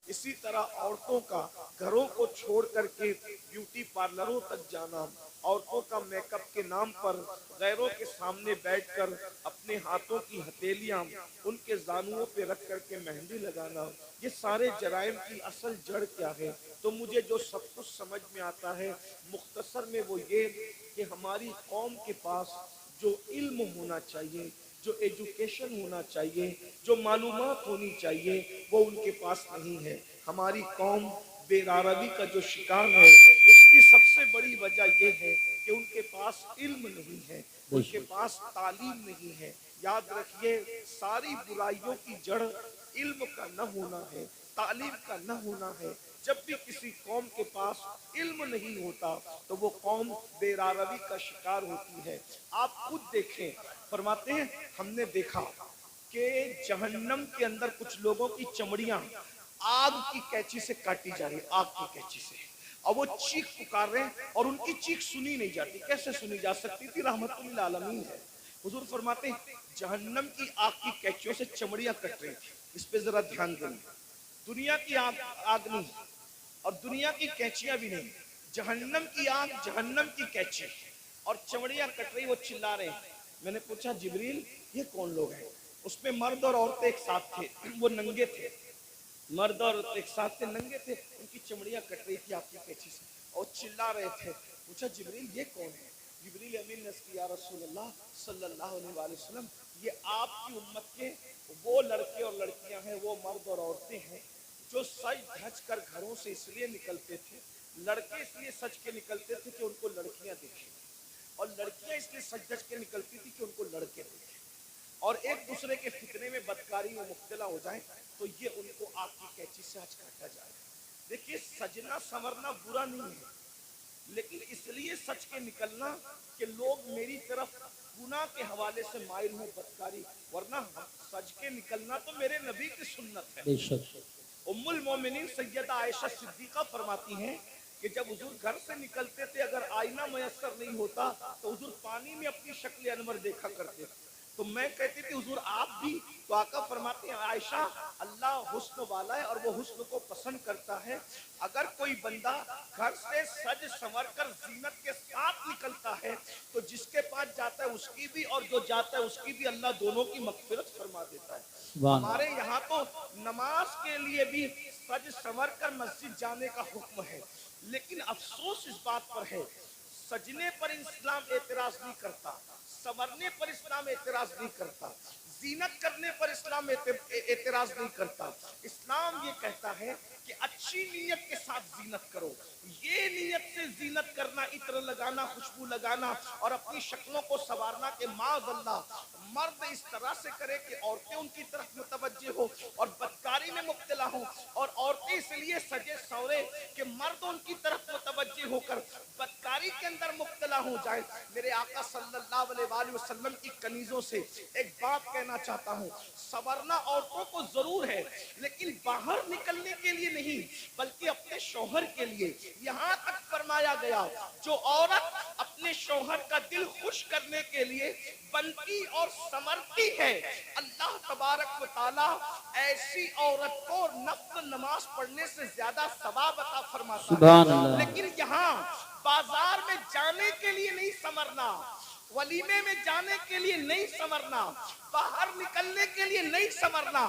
इसी तरह औरतों का घरों को छोड़ करके ब्यूटी पार्लरों तक जाना, औरतों का मेकअप के नाम पर गैरों के सामने बैठकर अपने हाथों की हथेलियां उनके जानुओं पे रख करके मेहंदी लगाना, ये सारे जराइम की असल जड़ क्या है? तो मुझे जो सब कुछ समझ में आता है मुख्तसर में वो ये कि हमारी कौम के पास जो इल्म होना चाहिए, जो एजुकेशन होना चाहिए, जो मालूमात होनी चाहिए, वो उनके पास नहीं है। हमारी कौम बेरारवी का जो शिकार है उसकी सबसे बड़ी वजह यह है कि उनके पास इल्म नहीं है, उनके पास तालीम नहीं है। याद रखिए, सारी बुराइयों की जड़ इल्म का न होना है, तालीम का न होना है। जब भी किसी कौम के पास इल्म नहीं होता तो वो कौम बेरारवी का शिकार होती है। आप खुद देखें, फरमाते हैं हमने देखा कि जहन्नम के अंदर कुछ लोगों की चमड़ियां आग की कैंची से काटी जा रही, आग की कैंची से, और वो चीख पुकार रहे हैं और उनकी चीख सुनी नहीं जाती। कैसे सुनी जा सकती थी? रहमतुल्लिल आलमीन है। हुजूर फरमाते हैं जहन्नम की आग की कैंचियों से चमड़ियां कट रही थी। इस पे जरा ध्यान दें, दुनिया की आग आग नहीं और दुनिया की कैंचियां भी नहीं, जहन्नम की आग, जहन्नम की कैंची और चमड़ियां कट रही, वो चिल्ला रहे हैं। मैंने पूछा जिब्रील ये कौन लोग हैं? उसमें मर्द और औरतें एक साथ थे, वो नंगे थे, मर्द और एक साथ थे, नंगे थे, उनकी चमड़ियां कट रही थी आपकी कैंची से और चिल्ला रहे थे। पूछा जिब्रील ये कौन है? जिब्रील अमीन ने कहा या रसूल अल्लाह सल्लल्लाहु अलैहि वसल्लम, ये आपकी उम्मत के वो लड़के और लड़कियां हैं, वो मर्द और औरतें हैं जो सज धज कर घरों से इसलिए निकलते थे, लड़के इसलिए सज के निकलते थे कि उनको लड़कियां दिखें, और लड़कियां इसलिए सज धज के निकलती थी कि उनको लड़के दिखे, और एक दूसरे के फितने में बदकारी में मुब्तला हो जाए तो ये उनको आग की कैंची से आज काटा जाए। देखिए, सजना संवरना बुरा नहीं है, लेकिन इसलिए सच के निकलना कि लोग मेरी तरफ गुनाह के हवाले से माइल हो, बदकारी, वरना सच के निकलना तो मेरे नबी की सुन्नत है। उम्मुल मोमिनीन सैयदा आयशा सिद्दीका फरमाती हैं कि जब हुजूर घर से निकलते थे, अगर आईना मयस्सर नहीं होता तो हुजूर पानी में अपनी शक्ल अनवर देखा करते थे। तो मैं कहती थी हुजूर आप भी? तो आका फरमाते हैं आयशा, अल्लाह हुस्न वाला है और वो हुस्न को पसंद करता है। अगर कोई बंदा घर से सज संवर कर जीनत के साथ निकलता है तो जिसके पास जाता है उसकी भी और जो जाता है उसकी भी अल्लाह दोनों की मगफिरत फरमा देता है। हमारे यहाँ तो नमाज के लिए भी सज संवर कर मस्जिद जाने का हुक्म है, लेकिन अफसोस इस बात पर है सजने पर इस्लाम एतराज नहीं करता, संवरने पर इस्लाम एतराज नहीं करता, जीनत करने पर इस्लाम एतराज नहीं करता। इस्लाम ये कहता है कि अच्छी नीयत के साथ जीनत करो। ये नीयत से जीनत करना, इत्र लगाना, खुशबू लगाना और अपनी शक्लों को संवारना के माज़अल्लाह मर्द इस तरह से करे कि औरतें उनकी तरफ मुतवज्जे हो और बदकारी में मुब्तला हो, और औरतें इसलिए सजे सवरे कि मर्द उनकी तरफ मुतवज्जे होकर बदकारी के अंदर मुब्तला हो जाए। मेरे आका सल्लल्लाहु अलैहि वसल्लम की कनीजों से एक बात कहना चाहता हूँ, संवरना औरतों को जरूर है, लेकिन बाहर निकलने के लिए नहीं, बल्कि अपने शौहर के लिए। यहाँ तक फरमाया गया जो औरत अपने शौहर का दिल खुश करने के लिए बनती और समरती है, अल्लाह तबारक व तआला ऐसी औरत को नफ्ल नमाज पढ़ने से ज्यादा सवाब अता फरमाता है। लेकिन यहाँ बाजार में जाने के लिए नहीं समरना, वलीमे में जाने के लिए नहीं संवरना, बाहर निकलने के लिए नहीं संवरना।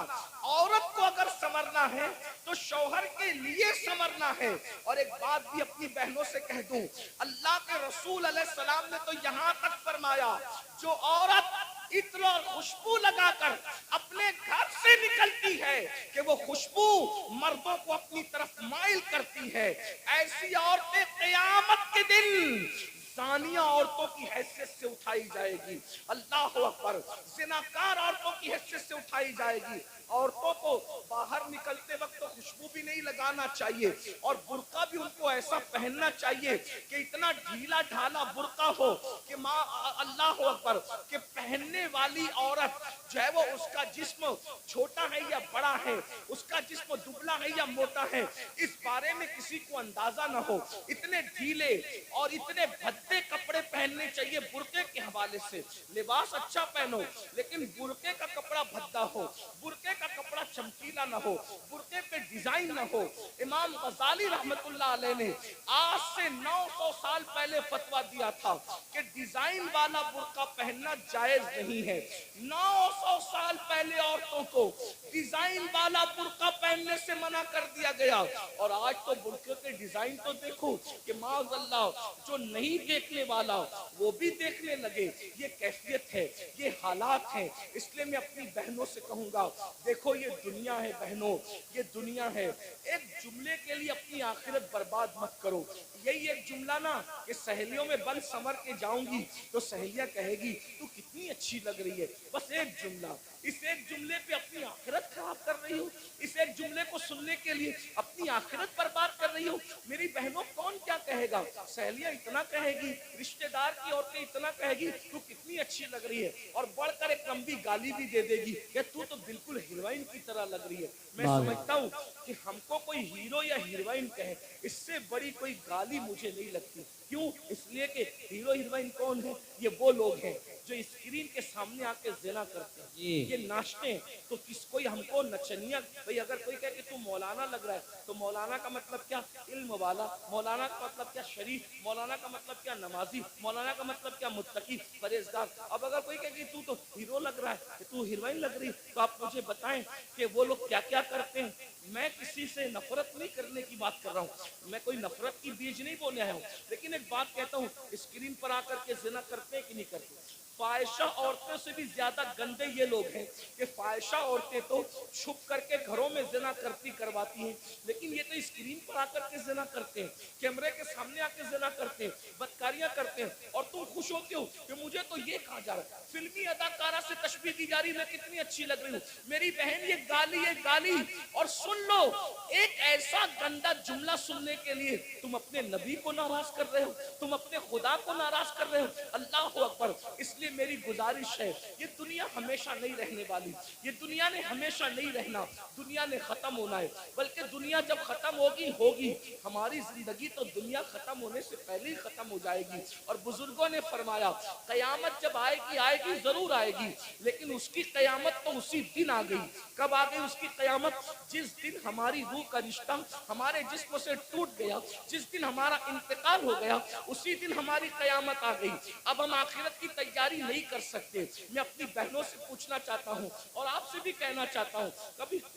औरत को अगर संवरना है तो शौहर के लिए संवरना है। और एक बात भी अपनी बहनों से कह दूं, अल्लाह के रसूल अलैहिस्सलाम ने तो यहाँ तक फरमाया जो औरत इत्र और खुशबू लगाकर अपने घर से निकलती है कि वो खुशबू मर्दों को अपनी तरफ माइल करती है, ऐसी औरतें क़यामत के दिन ज़ानिया औरतों की हैसियत से उठाई जाएगी। अल्लाह अकबर, ज़िनाकार औरतों की हैसियत से उठाई जाएगी। औरतों को बाहर निकलते वक्त तो खुशबू भी नहीं लगाना चाहिए और बुर्का भी उनको ऐसा पहनना चाहिए कि इतना ढीला ढाला बुर्का हो कि माँ अल्लाह अकबर के पहनने वाली औरत जो है वो उसका जिस्म छोटा है या बड़ा है, उसका जिस्म दुबला है या मोटा है, इस बारे में किसी को अंदाजा न हो। इतने ढीले और इतने भद्दे कपड़े पहनने चाहिए बुर्के के हवाले से। लिबास अच्छा पहनो, लेकिन बुर्के का कपड़ा भद्दा हो, बुर्के का कपड़ा चमकीला ना हो, बुर्के पे डिजाइन डिजाइन न हो। इमाम गजाली रहमतुल्लाह अलैह ने आज से 900 साल पहले फतवा दिया था कि डिजाइन वाला बुर्का पहनना जायज नहीं है। 900 साल पहले औरतों को डिजाइन वाला बुर्का पहनने से मना कर दिया गया, और आज तो बुर्के के डिजाइन तो देखो कि माअल्लाह जो नहीं देखने वाला वो भी देखने लगे। ये कैफियत है, ये हालात हैं। इसलिए मैं अपनी बहनों से कहूंगा, देखो ये दुनिया है बहनों, ये दुनिया है। एक जुमले के लिए अपनी आखिरत बर्बाद मत करो। यही एक जुमला ना कि सहेलियों में बन संवर के जाऊंगी तो सहेलियां कहेगी तू कितनी अच्छी लग रही है, बस एक जुमला। इस एक जुमले पे अपनी आखिरत खराब कर रही हो, इस एक जुमले को सुनने के लिए अपनी आखिरत बर्बाद कर रही हो। मेरी बहनों कौन क्या कहेगा? सहेलियां इतना कहेगी, रिश्तेदार की औरतें इतना कहेगी तू कितनी अच्छी लग रही है, और बढ़कर एक लंबी गाली भी दे देगी कि तू तो बिल्कुल हीरोइन की तरह लग रही है। मैं समझता हूँ कि हमको कोई हीरो या हीरोइन कहे, इससे बड़ी कोई गाली मुझे नहीं लगती। क्यों? इसलिए कि हीरो हीरोइन कौन है? ये वो लोग हैं जो स्क्रीन के सामने आके ज़िना करते हैं, ये नाचते हैं। तो किसको हमको नचनिया, भाई अगर कोई कहे कि तू मौलाना लग रहा है, तो मौलाना का मतलब क्या? इल्म वाला। मौलाना का मतलब क्या? शरीफ। मौलाना का मतलब क्या? नमाजी। मौलाना का मतलब क्या? मुत्तकी, परहेजगार। अब अगर कोई कहे कि तू तो हीरो लग रहा है, तू हीरोइन लग रही, तो आप मुझे बताएं कि वो लोग क्या क्या करते हैं। मैं किसी से नफरत नहीं करने की बात कर रहा हूँ, मैं कोई नफरत की बीज नहीं बोलने आया हूँ, लेकिन एक बात कहता हूँ, स्क्रीन पर आकर के जिना करते हैं कि नहीं करते? फाहिशा औरतों से भी ज्यादा गंदे ये लोग हैं कि फाहिशा औरतें तो छुप करके घरों में जिना करवाती हैं, लेकिन ये तो स्क्रीन पर आकर के जिना करते हैं, कैमरे के सामने आकर जिना करते हैं, बदकारियां करते हैं। और तुम खुश होते हो कि मुझे तो ये कहा जा रहा है, फिल्मी अदाकारा से तशबीह दी जा रही, मैं कितनी अच्छी लग रही हूँ। मेरी बहन ये गाली। और सुन लो, एक ऐसा गंदा जुमला सुनने के लिए तुम अपने नबी को नाराज कर रहे हो, तुम अपने खुदा को नाराज कर रहे हो। अल्लाह अकबर। इसलिए मेरी गुजारिश है, ये दुनिया हमेशा नहीं रहने वाली, ये दुनिया ने हमेशा नहीं रहना, दुनिया ने खत्म होना है। बल्कि दुनिया जब खत्म होगी हमारी जिंदगी तो दुनिया खत्म होने से पहले ही खत्म हो जाएगी। और बुजुर्गों ने फरमाया, कयामत जब आएगी जरूर आएगी, लेकिन उसकी कयामत तो उसी दिन आ गई। कब आ गई उसकी कयामत? जिस दिन हमारी रूह का रिश्ता हमारे जिस्म से टूट गया, जिस दिन हमारा इंतकाल हो गया, उसी दिन हमारी कयामत आ गई। अब हम आखिरत की तैयारी नहीं कर सकते। मैं अपनी बहनों से पूछना चाहता हूँ और आपसे भी कहना चाहता हूँ,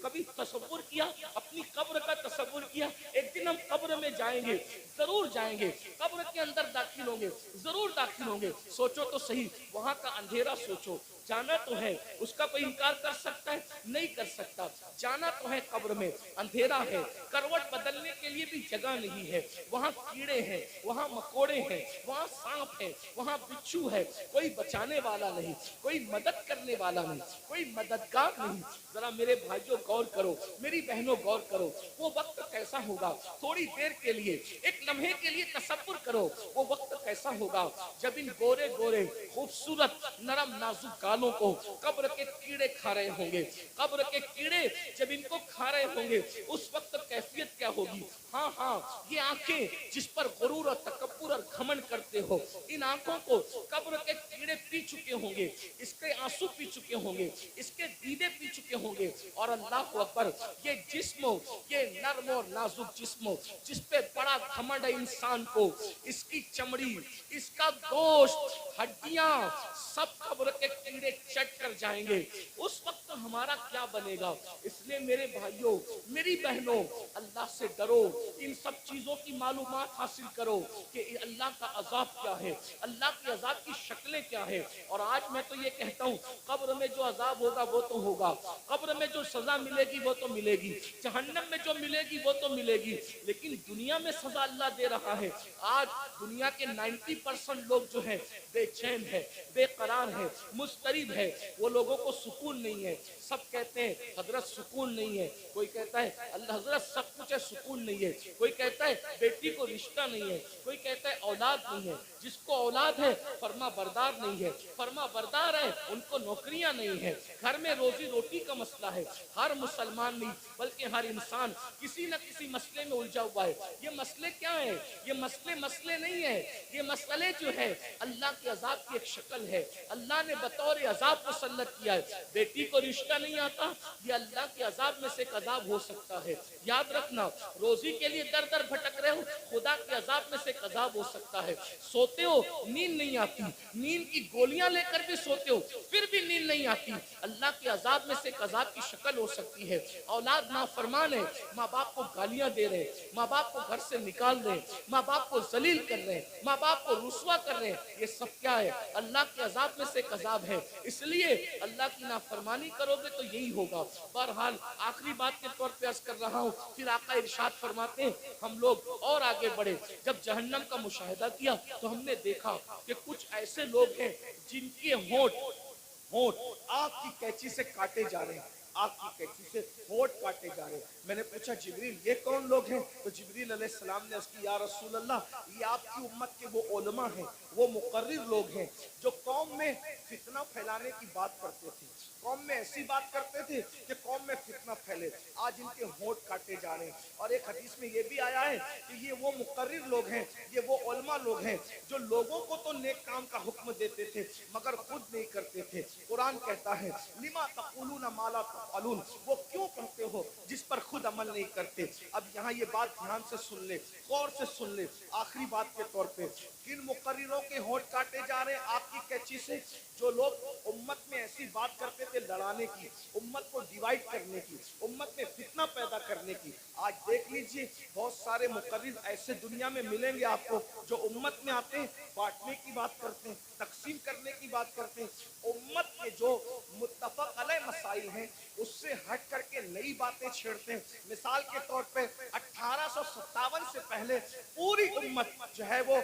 कभी तसव्वुर किया, अपनी कब्र का तसव्वुर किया? एक दिन हम कब्र में जाएंगे, जरूर जाएंगे, कब्र के अंदर दाखिल होंगे, जरूर दाखिल होंगे। सोचो तो सही, वहां का अंधेरा सोचो। जाना तो है, उसका कोई इनकार कर सकता है? नहीं कर सकता। जाना तो है, कब्र में अंधेरा है, करवट बदलने के लिए भी जगह नहीं है, वहाँ कीड़े हैं, वहाँ मकोड़े हैं, वहाँ सांप है, वहाँ बिच्छू है, कोई बचाने वाला नहीं, कोई मदद करने वाला नहीं, कोई मददगार नहीं। जरा मेरे भाइयों गौर करो, मेरी बहनों गौर करो, वो वक्त कैसा होगा? थोड़ी देर के लिए, एक लम्हे के लिए तसव्वुर करो, वो वक्त कैसा होगा जब इन गोरे गोरे खूबसूरत नरम नाजुक गालों को कब्र के कीड़े खा रहे होंगे। कब्र के कीड़े जब इनको खा रहे होंगे, उस वक्त कैफियत क्या होगी? हाँ, ये आंखें जिस पर गुरूर और तकब्बुर और घमंड करते हो, इन आंखों को कब्र के कीड़े पी चुके होंगे, इसके आंसू पी चुके होंगे, इसके दीदे पी चुके होंगे। और अल्लाह अकबर, ये जिस्म, ये नर्म और नाजुक जिस्म जिस पे बड़ा घमंड है इंसान को, इसकी चमड़ी, इसका गोश्त, हड्डियां सब कब्र के कीड़े चट कर जाएंगे। उस वक्त हमारा क्या बनेगा? इसलिए मेरे भाइयों, मेरी बहनों, अल्लाह से डरो, इन सब चीजों की मालूमात हासिल करो कि अल्लाह का अजाब क्या है, अल्लाह के अजाब की शक्लें क्या है। और आज मैं तो ये कहता हूँ, कब्र में जो अजाब होगा वो तो होगा, कब्र में जो सजा मिलेगी वो तो मिलेगी, जहन्नम में जो मिलेगी वो तो मिलेगी, लेकिन दुनिया में सजा अल्लाह दे रहा है। आज दुनिया के 90% लोग जो है बेचैन है, बेकरार है, मुस्तरिब है, वो लोगों को सुकून नहीं है। सब कहते हैं हजरत सुकून नहीं है, कोई कहता है अल्लाह हजरत सब कुछ है सुकून नहीं है, कोई कहता है बेटी को रिश्ता नहीं है, कोई कहता है औलाद नहीं है। जिसको औलाद है फरमा बरदार नहीं है, फरमा बरदार है उनको नौकरियां नहीं है, घर में रोजी रोटी का मसला है। हर मुसलमान नहीं बल्कि हर इंसान किसी न किसी मसले में उलझा हुआ है। ये मसले क्या है? ये मसले नहीं है, ये मसले जो है अल्लाह के अजाब की एक शक्ल है। अल्लाह ने बतौर अजाब मुसल्लत किया है। बेटी को रिश्ता نہیں آتا، یہ اللہ کے عذاب میں سے ایک عذاب ہو سکتا ہے۔ یاد رکھنا، روزی کے لیے در در بھٹک رہے ہو، خدا کے عذاب میں سے ایک عذاب ہو سکتا ہے۔ سوتے ہو، نیند نہیں آتی، نیند کی گولیاں لے کر بھی سوتے ہو پھر بھی نیند نہیں آتی، اللہ کے عذاب میں سے ایک عذاب کی شکل ہو سکتی ہے۔ اولاد نافرمان ہے، ماں باپ کو گالیاں دے رہے ہیں، ماں باپ کو گھر سے نکال رہے ہیں، ماں باپ کو ذلیل کر رہے ہیں، ماں باپ کو رسوا کر رہے ہیں، یہ سب کیا ہے؟ اللہ کے عذاب میں سے ایک عذاب ہے۔ اس لیے اللہ کی نافرمانی کرو گے تو یہی ہوگا۔ بہرحال آخری بات کے طور پہ عرض کر رہا ہوں، پھر آقا ارشاد فرماتے ہیں ہم لوگ اور آگے بڑھے، جب جہنم کا مشاہدہ کیا تو ہم نے دیکھا کہ کچھ ایسے لوگ ہیں جن کے ہونٹ آگ کی کینچی سے کاٹے جا رہے ہیں، آگ کی کینچی سے ہونٹ کاٹے جا رہے ہیں۔ میں نے پوچھا جبریل یہ کون لوگ ہیں؟ تو جبریل علیہ السلام نے اس کی یا رسول اللہ یہ آپ کی امت کے وہ علماء ہیں، وہ مقرر لوگ ہیں جو قوم میں فتنہ پھیلانے کی بات کرتے تھے، قوم میں ایسی بات کرتے تھے کہ قوم میں فتنہ پھیلے، آج ان کے ہونٹ کاٹے جا رہے ہیں۔ اور ایک حدیث میں یہ بھی آیا ہے کہ یہ وہ مقرر لوگ ہیں، یہ وہ علماء لوگ ہیں جو لوگوں کو تو نیک کام کا حکم دیتے تھے مگر خود نہیں کرتے تھے۔ قرآن کہتا ہے لما تقولون ما لا تفعلون، وہ کیوں کرتے ہو جس پر خود عمل نہیں کرتے۔ اب یہاں یہ بات دھیان سے سن لے، غور سے سن لے، آخری بات کے طور پہ کن مقرروں کے ہونٹ کاٹے جا رہے ہیں آگ کی کینچی سے؟ جو لوگ امت میں ایسی بات کرتے تھے لڑانے کی، امت کو ڈیوائیڈ کرنے کی، امت میں فتنہ پیدا کرنے کی۔ آج دیکھ لیجئے بہت سارے مقرر ایسے دنیا میں ملیں گے آپ کو جو امت میں آتے ہیں بانٹنے کی بات کرتے ہیں، تقسیم کرنے کی بات کرتے ہیں، امت کے جو متفق علیہ مسائل ہیں اس سے ہٹ کر کے نئی باتیں چھیڑتے ہیں۔ مثال کے طور پہ 1857 سے پہلے پوری امت جو ہے وہ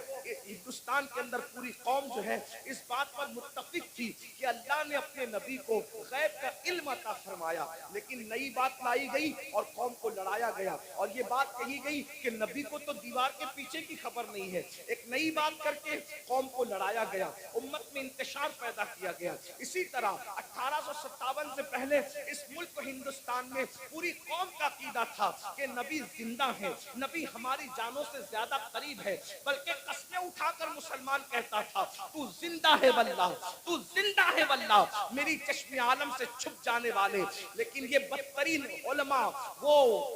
ہندوستان کے اندر پوری قوم جو ہے اس بات پر متفق تھی کہ اللہ نے اپنے نبی کو غیب کا علم عطا فرمایا، لیکن نئی بات لائی گئی اور قوم کو لڑایا گیا، اور یہ بات کہی گئی کہ نبی کو تو دیوار کے پیچھے کی خبر نہیں ہے، ایک نئی بات کر کے قوم کو لڑایا گیا، امت میں انتشار پیدا کیا گیا۔ اسی طرح 1857 سے پہلے اس ملک ہندوستان میں پوری قوم کا عقیدہ تھا کہ نبی زندہ ہے، نبی ہماری جانوں سے زیادہ قریب ہے، بلکہ قسمیں اٹھا کر مسلمان کہتا تھا تو زندہ ہے واللہ، تو زندہ ہے واللہ، میری چشم عالم سے چھپ جانے والے۔ لیکن یہ بدترین علماء، وہ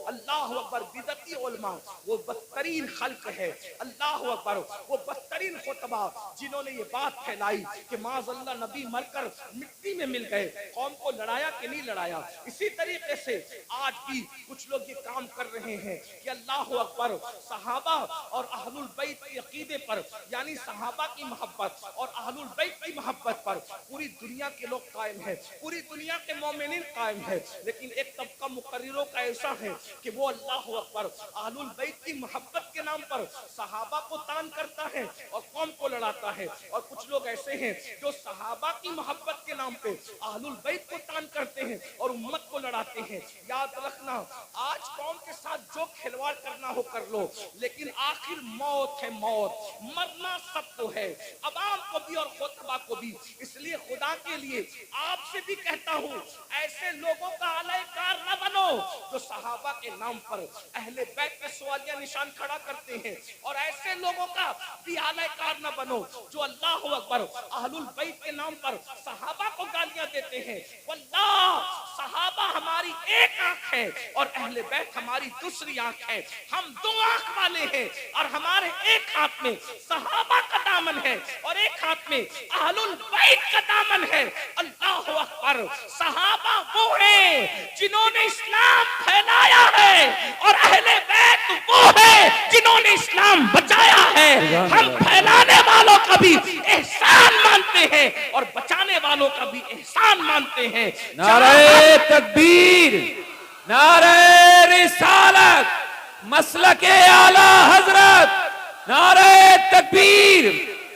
اللہ اکبر بدعتی علماء، وہ بدترین خلق ہے، اللہ اکبر، وہ بدترین خطبہ جنہوں نے یہ بات پھیلائی کہ معاذ اللہ نبی مر کر مٹی میں مل گئے، قوم کو لڑایا کہ نہیں لڑایا۔ اسی طریقے سے آج بھی کچھ لوگ یہ کام کر رہے ہیں کہ اللہ اکبر، صحابہ اور اہل البیت کے عقیدے پر، یعنی صحابہ کی محبت اور اہل البیت کی محبت پر پوری دنیا کے لوگ قائم ہیں، پوری دنیا کے مومنین قائم ہیں، لیکن ایک طبقہ مقرروں کا ایسا ہے کہ وہ اللہ اکبر اہل البیت کی محبت کے نام پر صحابہ کو تان کرتا ہے اور قوم کو لڑاتا ہے، اور کچھ لوگ ایسے ہیں جو صحابہ کی محبت کے نام پہ اہل البیت کو تان کرتے ہیں اور امت کو لڑاتے ہیں۔ یاد رکھنا، آج قوم کے ساتھ جو کھلواڑ کرنا ہو کر لو، لیکن آخر موت ہے، موت، مرنا سب کو ہے، عوام کو بھی اور خطبہ کو بھی۔ اس لیے خدا کے لیے آپ سے بھی کہتا ہوں ایسے لوگوں کا علیہ کار نہ بنو جو صحابہ کے نام پر اہل بیت پہ سوالیہ نشان کھڑا کرتے ہیں، اور ایسے لوگوں کا بھی علیہ کار نہ بنو جو اللہ اکبر اہل البیت کے نام پر صحابہ کو گالیاں دیتے ہیں۔ واللہ صحابہ ہماری ایک آنکھ ہے اور اہل بیت ہماری دوسری آنکھ ہے، ہم دو آنکھ والے ہیں، اور ہمارے ایک ہاتھ میں صحابہ کا دامن ہے اور ایک ہاتھ میں اہل البیت کا دامن ہے۔ اللہ اکبر، صحابہ وہ ہیں جنہوں نے اسلام پھیلایا ہے، اور اہل بیت وہ ہیں جنہوں نے اسلام بچایا ہے۔ ہم پھیلانے والوں کا بھی احسان مانتے ہیں اور بچانے والوں کا بھی احسان مانتے ہیں۔ نعرہ تکبیر، نعرہ رسالت، مسلک اعلی حضرت، نعرہ تکبیر،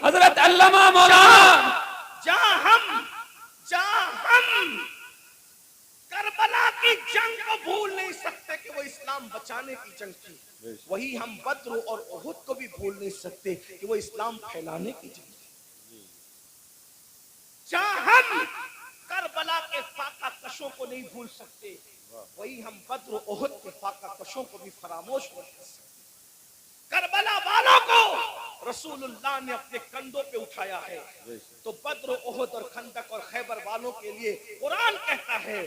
حضرت علامہ مولانا۔ جہاں ہم کربلا کی جنگ کو بھول نہیں سکتے کہ وہ اسلام بچانے کی جنگ تھی، وہی ہم بدر اور احد کو بھی بھول نہیں سکتے کہ وہ اسلام پھیلانے کی جنگ تھی۔ جہاں ہم کربلا کے فاقہ کشوں کو نہیں بھول سکتے، وہی ہم بدر و احد کے فاقہ کشوں کو بھی فراموش نہیں کر سکتے۔ کربلا والوں کو रसूल अल्लाह ने अपने कंधों पे उठाया है। तो बद्र, ओहद और खंदक और खैबर वालों के लिए कुरान कहता है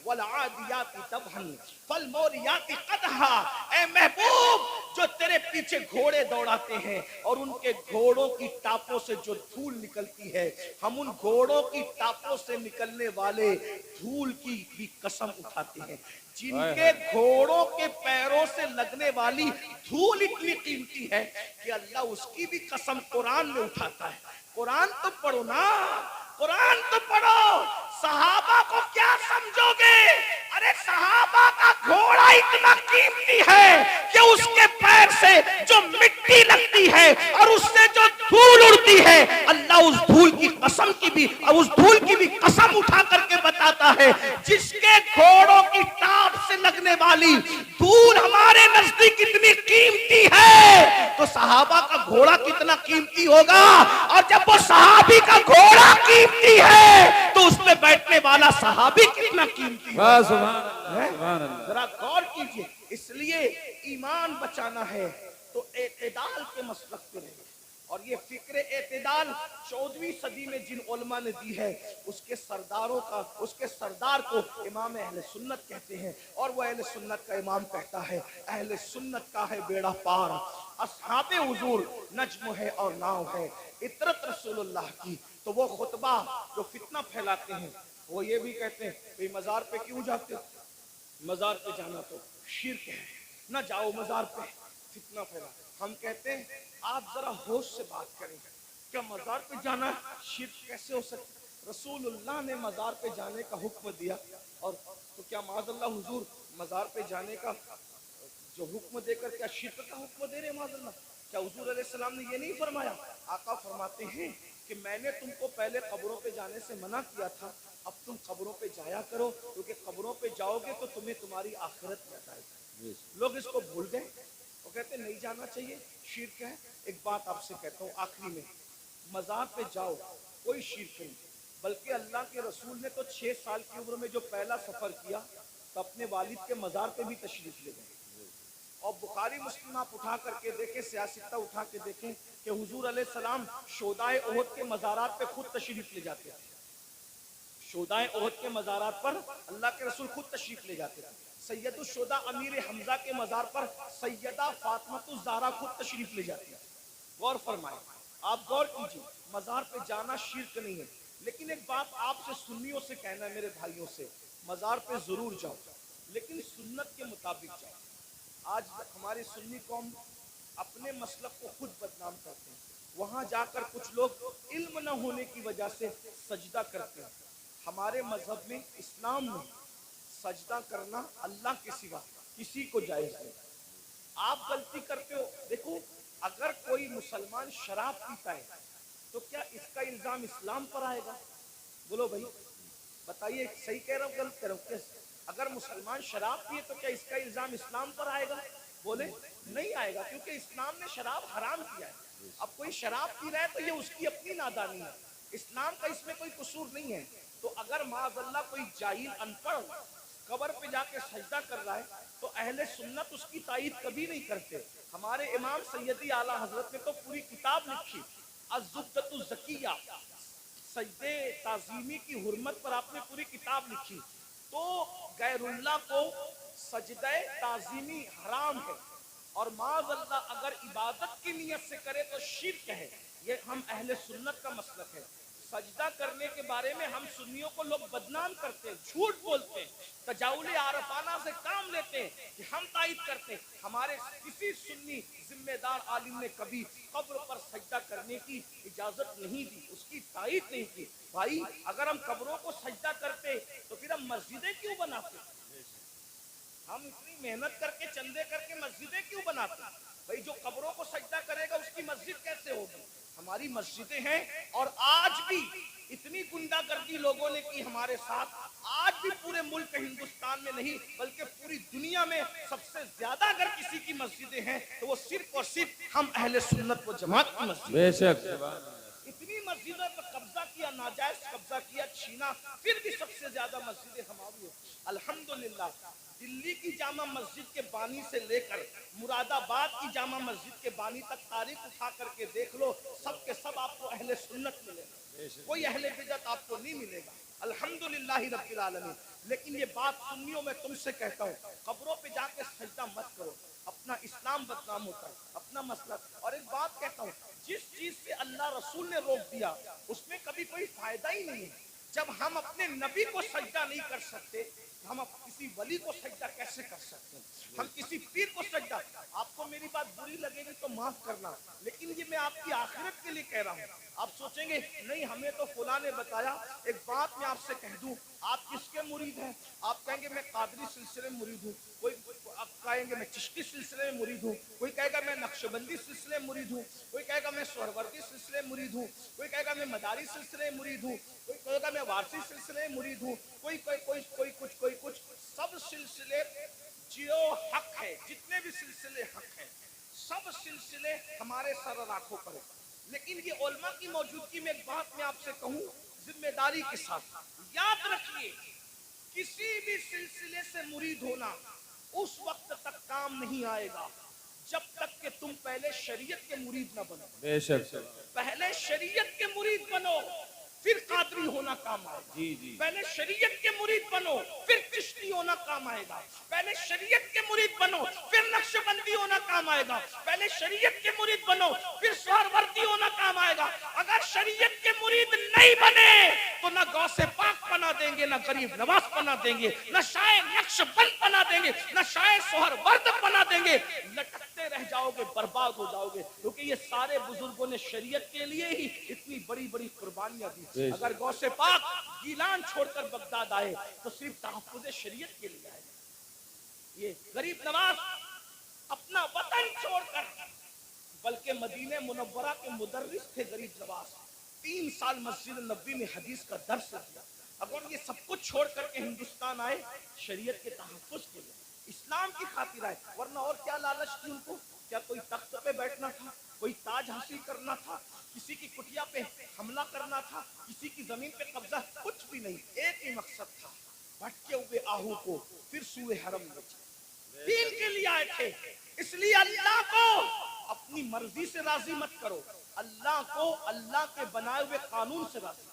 वल आदियाति दबहन फल मोरियाति कदहा। ए महबूब, जो तेरे पीछे घोड़े दौड़ाते हैं और उनके घोड़ों की टापों से जो धूल निकलती है, हम उन घोड़ों की टापों से निकलने वाले धूल की भी कसम उठाते हैं। जिनके घोड़ों के पैरों से लगने वाली धूल इतनी कीमती है कि अल्लाह उसकी भी कसम कुरान में उठाता है। कुरान तो पढ़ो ना, कुरान तो पढ़ो। सहाबा को क्या समझोगे? अरे सहाबा का घोड़ा इतना कीमती है कि उसके पैर से जो मिट्टी लगती है और उससे जो धूल उड़ती है, अल्लाह उस धूल की कसम की भी और उस धूल की भी कसम उठा करके बताता है, जिसके घोड़ों की टाप से लगने वाली धूल हमारे नजदीक इतनी कीमती है तो सहाबा का घोड़ा कितना कीमती होगा। और जब वो सहाबी का घोड़ा कीमती है तो उसमें बैठने वाला सहाबी कितना कीमती है। जरा गौर कीजिए। इसलिए ईमान बचाना है तो एतदाल के मसलक पे रहे। और ये फिक्र एतदाल 14वीं सदी में जिन उलमा ने दी है, उसके सरदार को इमाम अहले सुन्नत कहते हैं। और वो अहले सुन्नत का इमाम कहता है अहले सुन्नत का है बेड़ा पार, असहाबे हुजूर नज्म है और नाव है, इतरत रसूलुल्लाह की। तो वो खुतबा जो फितना फैलाते हैं वो ये भी कहते हैं भाई मजार पे क्यों जाते हो, मजार पे जाना तो शिर्क है, ना जाओ मजार पे, फितना फैला। हम कहते हैं आप जरा होश से बात करें, क्या मजार पे जाना शिर्क कैसे हो सकता? रसूलुल्लाह ने मजार पे जाने का हुक्म दिया, और तो क्या माज़अल्लाह हुजूर मजार पे जाने का जो हुक्म देकर क्या शिर्क का हुक्म दे रहे माज़अल्लाह? क्या हुजूर अलैहिस्सलाम ने ये नहीं फरमाया? आका फरमाते हैं कि मैंने तुमको पहले कब्रों पे जाने से मना किया था, अब तुम कब्रों पे जाया करो, क्योंकि कब्रों पे जाओगे तो तुम्हें तुम्हारी आखिरत याद आएगी। लोग इसको भूल गए, वो कहते नहीं जाना चाहिए, शिर्क है। एक बात आपसे कहता हूँ आखिरी में, मजार पे जाओ कोई शिर्क नहीं, बल्कि अल्लाह के रसूल ने तो 6 साल की उम्र में जो पहला सफर किया तो अपने वालिद के मजार पे भी तशरीफ ले गए। और बुखारी मुस्लिम आप उठा करके देखें, सियासता उठा के देखें कि हुजूर अलैहिस्सलाम शोदाए ओहद के मजारात पे खुद तशरीफ ले जाते थे। शोदाए ओहद के मजारात पर अल्लाह के रसूल खुद तशरीफ ले जाते थे। सैयदुल शोदा अमीर हमजा के मजार पर सैयदा फातिमा ज़हरा खुद तशरीफ ले जाती है। गौर फरमाए, आप गौर कीजिए, मजार पे जाना शिर्क नहीं है। लेकिन एक बात आपसे सुन्नियों से कहना है, मेरे भाइयों से, मजार पे जरूर जाओ लेकिन सुन्नत के मुताबिक जाओ। आज हमारी सुन्नी कौम अपने मसलक को खुद बदनाम करते हैं। वहां जाकर कुछ लोग इल्म न होने की वजह से सजदा करते हैं। हमारे मजहब में, इस्लाम में सजदा करना अल्लाह के सिवा किसी को जायज नहीं। आप गलती करते हो। देखो, अगर कोई मुसलमान शराब पीता है तो क्या इसका इल्जाम इस्लाम पर आएगा? बोलो भाई, बताइए, सही कह रहा हूँ गलत कह रहा हूँ? अगर मुसलमान शराब पिए तो क्या इसका इल्जाम इस्लाम पर आएगा? बोले नहीं आएगा, क्योंकि इस्लाम ने शराब हराम किया है। अब कोई शराब पी रहा है तो ये उसकी अपनी नादानी है, इस्लाम का इसमें कोई कसूर नहीं है। तो अगर माज़अल्लाह कोई जाहिल अनपढ़ कब्र पे जाके सजदा कर रहा है तो अहले सुन्नत उसकी तायीद कभी नहीं करते। हमारे इमाम सैयदी आला हजरत ने तो पूरी किताब लिखी, अज़्ज़ुब्दतुज़ ज़किया, सजदे ताज़ीमी की हुर्मत पर आपने पूरी किताब लिखी। तो गैरुल्लाह को सजदे ताज़ीमी हराम है, और माज़अल्लाह अगर इबादत की नियत से करे तो शिर्क है। ये हम अहले सुन्नत का मसलक है। सजदा करने के बारे में हम सुन्नियों को लोग बदनाम करते हैं, झूठ बोलते हैं, तजाउले आरफाना से काम लेते हैं कि हम तायीद करते हैं। हमारे किसी सुन्नी जिम्मेदार आलिम ने कभी कब्र पर सजदा करने की इजाजत नहीं दी, उसकी तायीद नहीं की। भाई, अगर हम कब्रों को सजदा करते तो फिर हम मस्जिदें क्यों बनाते? हम इतनी मेहनत करके चंदे करके मस्जिदें क्यों बनाते? भाई, जो कब्रों को सजदा करेगा उसकी मस्जिद कैसे होगी? हमारी मस्जिदें हैं। और आज भी इतनी गुंडागर्दी लोगों ने की हमारे साथ, आज भी पूरे मुल्क हिंदुस्तान में नहीं बल्कि पूरी दुनिया में सबसे ज्यादा अगर किसी की मस्जिदें हैं तो वो सिर्फ और सिर्फ हम अहले सुन्नत व जमात की मस्जिद। बेशक इतनी मस्जिदों पर कब्जा किया, नाजायज कब्जा किया, छीना, फिर भी सबसे ज्यादा मस्जिदें हमारी है। अल्हम्दुलिल्लाह, दिल्ली की जामा मस्जिद के बानी से लेकर मुरादाबाद की जामा मस्जिद के बानी तक तारीख उठा करके देख लो, सब के सब आपको अहले सुन्नत मिलेगा, कोई अहले बिदअत आपको नहीं मिलेगा। अल्हम्दुलिल्लाह रब्बिल आलमीन। लेकिन ये बात सुन्नियों में तुमसे कहता हूँ, कब्रों पे जाके सजदा मत करो, अपना इस्लाम बदनाम होता है, अपना मसला। और एक बात कहता हूँ, जिस चीज से अल्लाह रसूल ने रोक दिया उसमें कभी कोई फायदा ही नहीं है। जब हम अपने नबी को सजदा नहीं कर सकते, हम किसी वली को सजदा कैसे कर सकते हैं? हम किसी पीर को सजदा, आपको मेरी बात बुरी लगेगी तो माफ करना, लेकिन ये मैं आपकी आखिरत के लिए कह रहा हूँ। आप सोचेंगे नहीं हमें तो फुला ने बताया। एक बात मैं आपसे कह दूं, आप किसके मुरीद हैं? आप कहेंगे मैं कादरी सिलसिले में मुरीद हूँ, कोई आप कहेंगे मैं चिश्ती सिलसिले में मुरीद हूँ, कोई कहेगा मैं नक्शबंदी सिलसिले में मुरीद हूँ, कोई कहेगा मैं सोहरवर्दी सिलसिले में मुरीद हूँ, कोई कहेगा मैं मदारी सिलसिले में मुरीद हूँ, कोई कहेगा मैं वारसी सिलसिले में मुरीद हूँ, कोई कोई कोई कोई कुछ। सब सिलसिले जो हक है, जितने भी सिलसिले हक है, सब सिलसिले हमारे सर आंखों पर है। लेकिन ये उलमा की मौजूदगी में एक बात मैं आपसे कहूँ जिम्मेदारी के साथ, याद रखिए किसी भी सिलसिले से मुरीद होना उस वक्त तक काम नहीं आएगा जब तक कि तुम पहले शरीयत के मुरीद न बनो। बेशक। पहले शरीयत के मुरीद बनो, फिर कादरी होना काम आएगा। जी जी। पहले शरीयत के मुरीद बनो, फिर चिश्ती होना काम आएगा। पहले शरीयत के मुरीद बनो, फिर नक्शबंदी होना काम आएगा। पहले शरीयत के मुरीद बनो, फिर सोहरवर्दी होना काम आएगा। अगर शरीयत के मुरीद नहीं बने तो ना गौसे पाक बना देंगे, ना गरीब नवाज बना देंगे, ना शायर नक्शबंद बना देंगे, ना शायर सोहरवर्द बना देंगे। लटकते रह जाओगे, बर्बाद हो जाओगे, क्योंकि ये सारे बुजुर्गों ने शरीयत के लिए ही इतनी बड़ी बड़ी कुर्बानियां दी। अगर गौसे पाक गीलान छोड़कर बगदाद आए तो सिर्फ तहफ्फुज़े शरीयत के लिए आए। ये गरीब नवाज अपना वतन छोड़कर, बल्कि मदीने मुनव्वरा के मुदर्रिस थे गरीब नवाज, 3 साल मस्जिद नबी में हदीस का दर्स दिया। अगर ये सब कुछ छोड़ करके हिंदुस्तान आए शरीयत के तहफ्फुज़ के लिए, इस्लाम की खातिर आए, वरना और क्या लालच थी उनको? क्या कोई तख्त पे बैठना था, कोई ताज हासिल करना था, किसी की कुटिया पे हमला करना था, किसी की जमीन पे कब्जा? कुछ भी नहीं, एक ही मकसद था, भटके हुए आहू को फिर सूए हरम ले जाए। दीन के लिए आए थे। इसलिए अल्लाह को अपनी मर्जी से राजी मत करो, अल्लाह को अल्लाह के बनाए हुए कानून से राजी,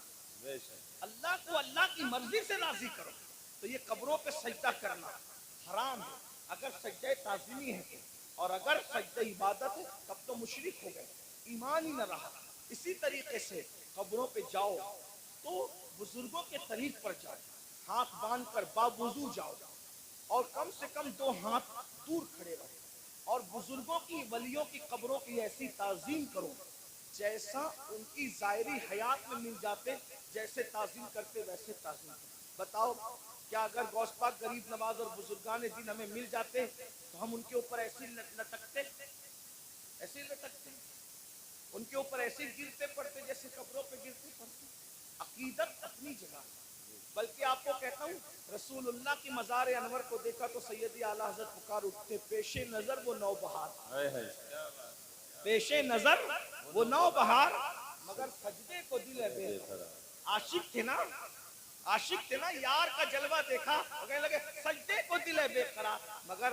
अल्लाह को अल्लाह की मर्जी से राजी करो। तो ये कब्रों पे सजदा करना हराम है अगर सजदा ताज़ीमी है तो, और अगर सजदा इबादत है तब तो मुशरिक हो गए, ईमान ही न रहा। इसी तरीके से कब्रों पे जाओ तो बुजुर्गों के तरीक पर जाओ, हाथ बांध कर बावुजू जाओ, और कम से कम 2 हाथ दूर खड़े रहो, और बुजुर्गों की वलियों की कब्रों की ऐसी ताजीम करो जैसा उनकी जायरी हयात में मिल जाते, जैसे ताजीम करते वैसे ताजीम करो। बताओ क्या अगर गौस पाक गरीब नवाज और बुजुर्गान दिन हमें मिल जाते तो हम उनके ऊपर ऐसे लटकते, ऐसे लटकते, उनके ऊपर ऐसे गिरते पड़ते जैसे कब्रों पे गिरते पड़ते? अकीदत अपनी जगह, बल्कि आपको कहता हूँ रसूलुल्लाह की मज़ार अनवर को देखा तो सैयदी आला हज़रत पुकार उठते, पेशे नजर वो नौबहार, पेशे नजर वो नौबहार, मगर सजदे को दिल है बेकरार। आशिक थे ना, आशिक थे ना, यार का जलवा देखा तो कहने लगे सजदे को दिल है बेकरार, मगर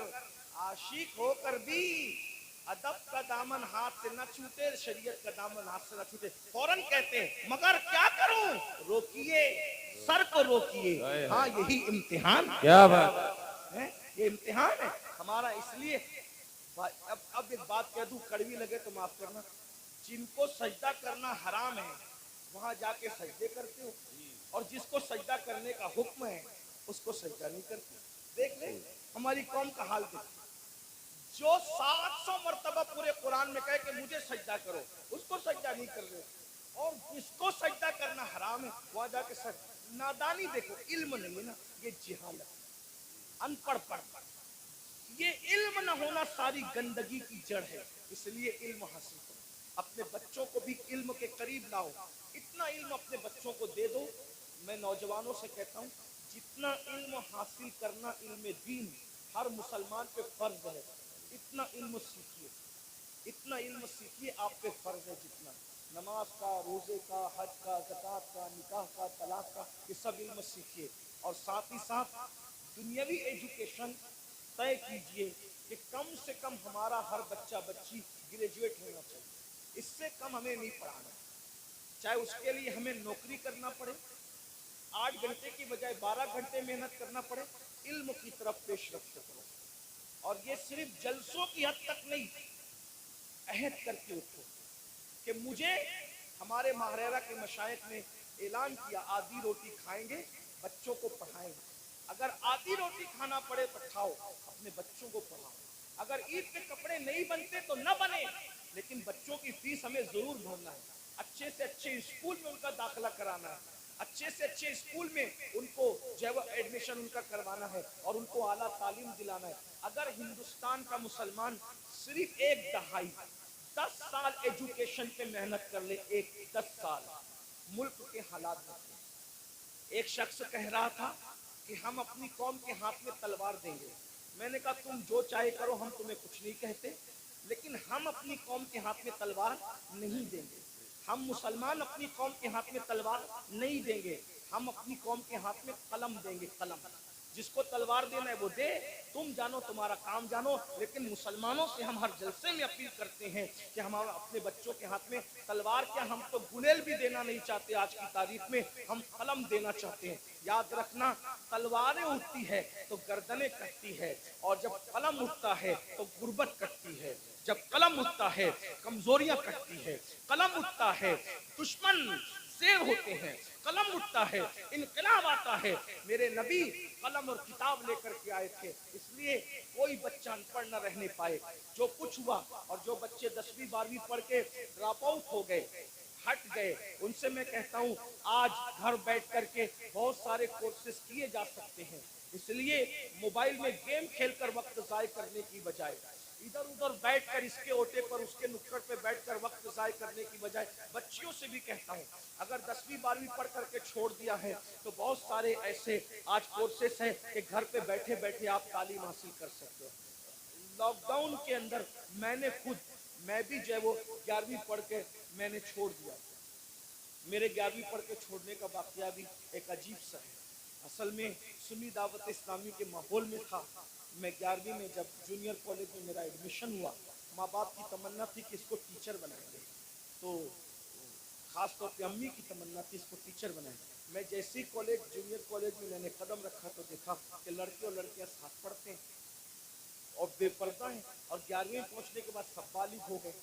आशिक होकर भी अदब का दामन हाथ से न छूटे, शरीयत का दामन हाथ से न छूटे, फौरन कहते हैं मगर क्या करूं, रोकिए, सर को रोकिए। हाँ यही इम्तिहान, क्या बात है, ये इम्तिहान है हमारा। इसलिए अब एक बात कह दूं, कड़वी लगे तो माफ करना, जिनको सजदा करना हराम है वहां जाके सजदे करते हो, और जिसको सजदा करने का हुक्म है उसको सजदा नहीं करते। देख ले हमारी कौम का हाल देख, जो 700 मरतबा पूरे कुरान में कहे कि मुझे सजदा करो, उसको सजदा नहीं कर रहे, और जिसको सजदा करना हराम है वहां जाके सजदा। नादानी देखो, इल्म नहीं है ना, ये जिहालत, अनपढ़ पढ़, ये इल्म न होना सारी गंदगी की जड़ है। इसलिए इल्म हासिल करो, अपने बच्चों को भी इल्म के करीब लाओ, इतना इल्म अपने बच्चों को दे दो। मैं नौजवानों से कहता हूँ जितना इल्म हासिल करना इल्म दीन हर मुसलमान पे फर्ज है, इतना इल्म सीखिए, इतना इल्म सीखिए, आप पे फर्ज है जितना नमाज का, रोजे का, हज का, ज़कात का, निकाह का, तलाक का, ये सब इल्म सीखिए। और साथ ही साथ दुनियावी एजुकेशन तय कीजिए कि कम से कम हमारा हर बच्चा बच्ची ग्रेजुएट होना चाहिए, इससे कम हमें नहीं पढ़ाना, चाहे उसके लिए हमें नौकरी करना पड़े, 8 घंटे की बजाय 12 घंटे मेहनत करना पड़े, इल्म की तरफ पेशरफ्त करो। और ये सिर्फ जलसों की हद तक नहीं, अहद करके उठो कि मुझे, हमारे महारेरा के मशाइख ने ऐलान किया, आधी रोटी खाएंगे, बच्चों को पढ़ाएंगे। अगर आधी रोटी खाना पड़े तो खाओ, अपने बच्चों को पढ़ाओ। अगर ईद के कपड़े नहीं बनते तो न बने, लेकिन बच्चों की फीस हमें जरूर भरना है, अच्छे से अच्छे स्कूल में उनका दाखिला कराना है, अच्छे से अच्छे स्कूल में उनको जो एडमिशन उनका करवाना है और उनको आला तालीम दिलाना है। अगर हिंदुस्तान का मुसलमान सिर्फ एक दहाई 10 साल एजुकेशन पे मेहनत कर ले, 10 साल, मुल्क के हालात बदले। एक शख्स कह रहा था कि हम अपनी कौम के हाथ में तलवार देंगे। मैंने कहा तुम जो चाहे करो, हम तुम्हें कुछ नहीं कहते, लेकिन हम अपनी कौम के हाथ में तलवार नहीं देंगे। हम मुसलमान अपनी कौम के हाथ में तलवार नहीं देंगे, हम अपनी कौम के हाथ में कलम देंगे, कलम। जिसको तलवार देना है वो दे, तुम जानो, तुम्हारा काम जानो। लेकिन मुसलमानों से हम हर जलसे में अपील करते हैं कि हम अपने बच्चों के हाथ में तलवार क्या, हम तो गुलेल भी देना नहीं चाहते आज की तारीख में, हम कलम देना चाहते हैं। याद रखना, तलवारें उठती है तो गर्दनें कटती है, और जब कलम उठता है तो गुर्बत कटती है। जब कलम उठता है कमजोरियां कटती है, कलम उठता है दुश्मन शेर होते हैं, कलम उठता है इनकलाब आता है। मेरे नबी कलम और किताब लेकर के आए थे, इसलिए कोई बच्चा अनपढ़ न रहने पाए। जो कुछ हुआ, और जो बच्चे 10वीं 12वीं पढ़ के ड्रॉप आउट हो गए, हट गए, उनसे मैं कहता हूँ आज घर बैठ करके बहुत सारे कोर्सेज किए जा सकते हैं। इसलिए मोबाइल में गेम खेलकर वक्त जाय करने की बजाय, इधर उधर बैठकर इसके ओटे पर उसके नुक्कड़ पे बैठकर वक्त जाय करने की बजाय, बच्चियों से भी कहता हूँ अगर 10वीं 12वीं पढ़ करके छोड़ दिया है तो बहुत सारे ऐसे आज कोर्सेस हैं कि घर पे बैठे बैठे आप तालीम हासिल कर सकते हो। लॉकडाउन के अंदर मैं भी जो है वो 11वीं पढ़ के मैंने छोड़ दिया। मेरे 11वीं पढ़ के छोड़ने का वाकया भी एक अजीब सा है। असल में सुन्नी दावत इस्लामी के माहौल में था। मैं 11वीं में जब जूनियर कॉलेज में मेरा एडमिशन हुआ, माँ बाप की तमन्ना थी कि इसको टीचर बनाएंगे, तो खास तौर पे अम्मी की तमन्ना थी इसको टीचर बनाएंगे। मैं जैसे ही जूनियर कॉलेज में मैंने कदम रखा तो देखा कि लड़के और लड़कियां साथ पढ़ते हैं और बेपर्दा हैं, और 11वीं पहुंचने के बाद सब बालिग हो गए।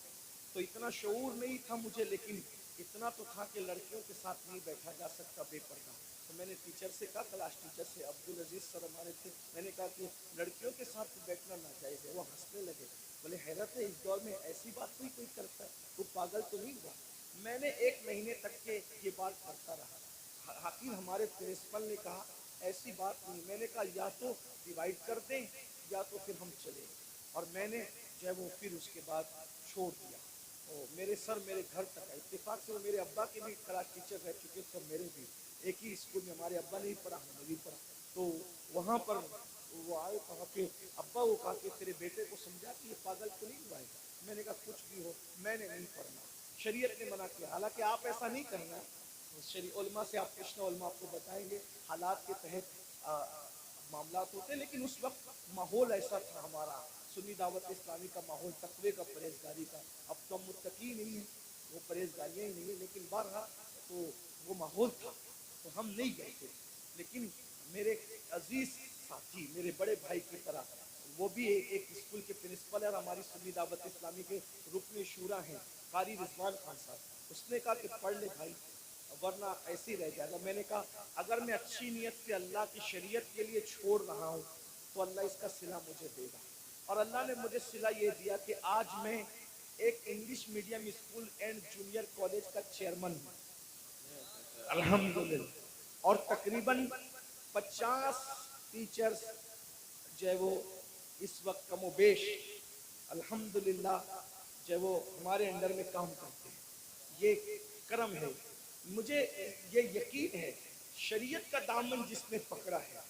तो इतना शऊर नहीं था मुझे, लेकिन इतना तो था कि लड़कियों के साथ नहीं बैठा जा सकता बेपर्दा। तो मैंने टीचर से कहा, क्लास टीचर से, अब्दुल अजीज सर हमारे थे, मैंने कहा कि लड़कियों के साथ बैठना नाजायज है। वो हंसने लगे, बोले हैरत है इस दौर में ऐसी बात कोई करता है, वो पागल तो नहीं हुआ। मैंने 1 महीने तक के ये बात करता रहा। आखिर हमारे प्रिंसिपल ने कहा ऐसी बात नहीं। मैंने कहा या तो डिवाइड कर दें या तो फिर हम चले, और मैंने जो है वो फिर उसके बाद छोड़ दिया। मेरे सर मेरे घर तक आए, इत्तेफाक से वो मेरे अब्बा के भी क्लास टीचर रह चुके थे, मेरे भी एक ही स्कूल में, हमारे अब्बा ने ही पढ़ा, हमने भी पढ़ा। तो वहाँ पर वो आए, कहा कि अब्बा, वो कहा कि तेरे बेटे को समझा कि ये पागल तो नहीं हुआ है। मैंने कहा कुछ भी हो, मैंने नहीं पढ़ना, शरीयत ने मना किया। हालांकि आप ऐसा नहीं करना, उलमा से आप पूछना, उलमा आपको बताएंगे हालात के तहत मामलात होते, लेकिन उस वक्त माहौल ऐसा था हमारा सुन्नी दावत इस्लामी का माहौल, तकवे का, परहेजगारी का। अब तो हम मुत्तकी नहीं है, वो परहेजगारियाँ ही नहीं है, लेकिन बहरहाल तो वो माहौल था, तो हम नहीं गए थे। लेकिन मेरे अजीज साथी, मेरे बड़े भाई की तरह, वो भी एक स्कूल के प्रिंसिपल है और हमारी सुन्नी दावत इस्लामी के रुकन शूरा हैं, कारी रिजवान खान साहब। उसने कहा कि पढ़ ले भाई, वरना ऐसे ही रह जाएगा। मैंने कहा अगर मैं अच्छी नीयत से अल्लाह की शरीयत के लिए छोड़ रहा हूँ तो अल्लाह इसका सिला मुझे देगा। और अल्लाह ने मुझे सिला ये दिया कि आज मैं एक English medium school and junior college का चेयरमैन हूँ, अल्हम्दुलिल्लाह। और तकरीबन 50 टीचर्स जो है वो इस वक्त कमोबेश अल्हम्दुलिल्लाह जो है वो हमारे अंडर में काम करते हैं। ये करम है। मुझे ये यकीन है, शरीयत का दामन जिसने पकड़ा है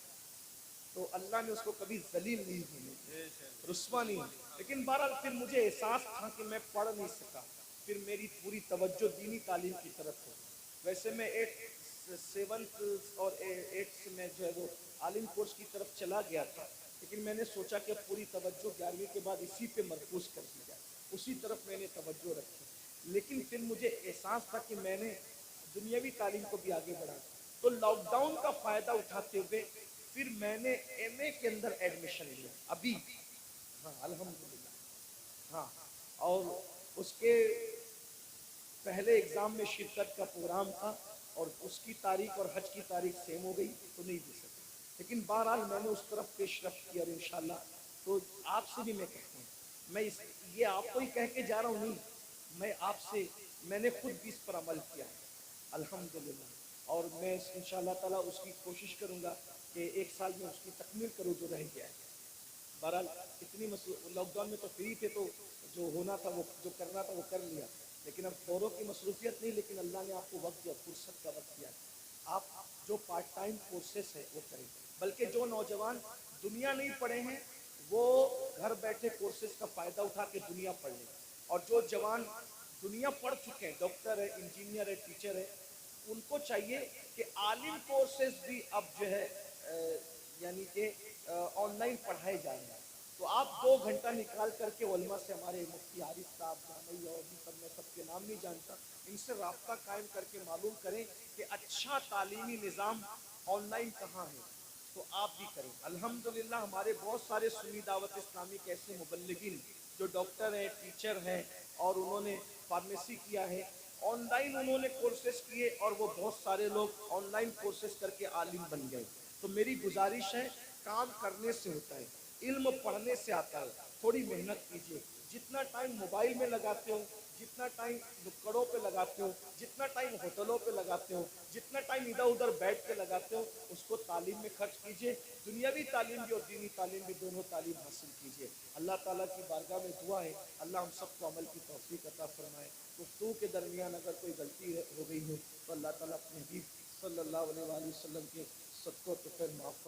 तो अल्लाह ने उसको कभी जलील नहीं होने, रुस्वा नहीं। लेकिन बहरहाल फिर मुझे एहसास था कि मैं पढ़ नहीं सका, फिर मेरी पूरी तवज्जो दीनी तालीम की तरफ हो। वैसे मैं 7th और 8th में जो है वो आलिम कोर्स की तरफ चला गया था, लेकिन मैंने सोचा कि पूरी तवज्जो 11वीं के बाद इसी पे मरकूज कर दी जाए, उसी तरफ मैंने तवज्जो रखी। लेकिन फिर मुझे एहसास था कि मैंने दुनियावी तालीम को भी आगे बढ़ाना, तो लॉकडाउन का फ़ायदा उठाते हुए फिर मैंने एमए के अंदर एडमिशन लिया अभी। हाँ अल्हम्दुलिल्लाह। हाँ, और उसके पहले एग्ज़ाम में शिरकत का प्रोग्राम था और उसकी तारीख और हज की तारीख सेम हो गई तो नहीं दे सके, लेकिन बहरहाल मैंने उस तरफ पेशरफ्त की और इंशाल्लाह। तो आपसे भी मैं कहता हूँ, मैं ये आपको ही कह के जा रहा हूँ नहीं, मैं आपसे, मैंने खुद भी इस पर अमल किया है अल्हम्दुलिल्लाह, और मैं इंशाल्लाह ताला उसकी कोशिश करूँगा कि एक साल में उसकी तकमील करूँ जो रह गया है। बहरहाल इतनी लॉकडाउन में तो फ्री थे, तो जो होना था वो, जो करना था वो कर लिया, लेकिन अब दौरों की मसरूफियत नहीं, लेकिन अल्लाह ने आपको वक्त दिया, फुर्सत का वक्त दिया। आप जो पार्ट टाइम कोर्सेस है वो करें, बल्कि जो नौजवान दुनिया नहीं पढ़े हैं वो घर बैठे कोर्सेज का फ़ायदा उठा के दुनिया पढ़ लें, और जो जवान दुनिया पढ़ चुके हैं, डॉक्टर है, इंजीनियर है, टीचर है, उनको चाहिए कि आलिम कोर्सेज भी अब जो है यानी कि ऑनलाइन पढ़ाए जाएंगे। तो आप 2 घंटा निकाल करके उलमा से, हमारे मुफ्ती आरिफ साहब, जामई और भी सब, मैं सबके नाम नहीं जानता, इनसे राब्ता कायम करके मालूम करें कि अच्छा तालीमी निज़ाम ऑनलाइन कहाँ है, तो आप भी करें। अल्हम्दुलिल्लाह हमारे बहुत सारे सुन्नी दावत इस्लामी के ऐसे मुबल्लिगीन जो डॉक्टर हैं, टीचर हैं, और उन्होंने फार्मेसी किया है, ऑनलाइन उन्होंने कोर्सेज किए, और वो बहुत सारे लोग ऑनलाइन कोर्सेज करके आलिम बन गए। तो मेरी गुजारिश है, काम करने से होता है, इल्म पढ़ने से आता है, थोड़ी मेहनत कीजिए। जितना टाइम मोबाइल में लगाते हो, जितना टाइम नुक्कड़ों पे लगाते हो, जितना टाइम होटलों पे लगाते हो, जितना टाइम इधर उधर बैठ के लगाते हो, उसको तालीम में खर्च कीजिए। दुनियावी तालीम भी और दीनी तालीम भी, दोनों तालीम हासिल कीजिए। अल्लाह ताला की बारगाह में दुआ है, अल्लाह हम सबको अमल की तौफीक अता फरमाए। गुफ्तगू के दरमियान अगर कोई गलती हो गई हो तो अल्लाह ताला अपने हबीब सल्लल्लाहु अलैहि वसल्लम के सदक़ों तो फिर माफ़